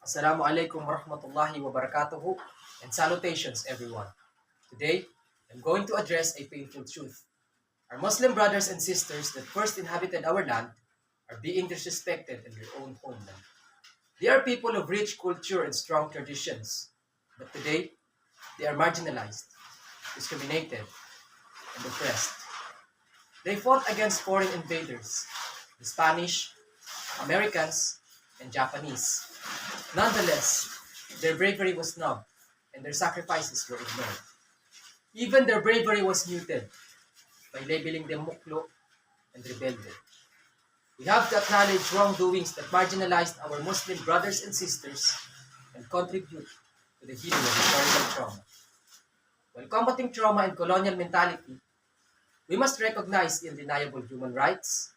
Assalamu alaikum warahmatullahi wabarakatuh and salutations everyone. Today, I'm going to address a painful truth. Our Muslim brothers and sisters that first inhabited our land are being disrespected in their own homeland. They are people of rich culture and strong traditions, but today, they are marginalized, discriminated, and oppressed. They fought against foreign invaders, the Spanish, Americans, and Japanese. Nonetheless, their bravery was snubbed and their sacrifices were ignored. Even their bravery was muted by labeling them muklo and rebelde. We have to acknowledge wrongdoings that marginalized our Muslim brothers and sisters and contribute to the healing of historical trauma. While combating trauma and colonial mentality, we must recognize the undeniable human rights,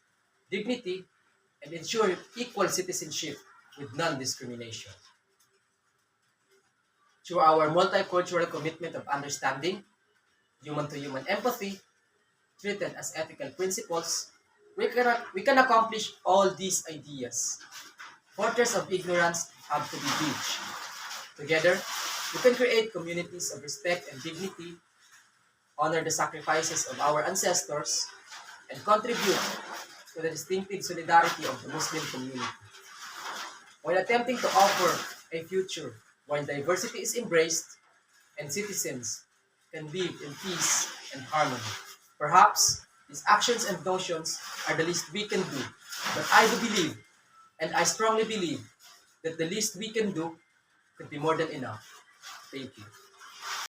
dignity, and ensure equal citizenship with non-discrimination. Through our multicultural commitment of understanding, human-to-human empathy, treated as ethical principles, we can accomplish all these ideas. Fortress of ignorance have to be breached. Together, we can create communities of respect and dignity, honor the sacrifices of our ancestors, and contribute to the distinctive solidarity of the Muslim community. While attempting to offer a future where diversity is embraced and citizens can live in peace and harmony. Perhaps these actions and notions are the least we can do, but I do believe, and I strongly believe, that the least we can do could be more than enough. Thank you.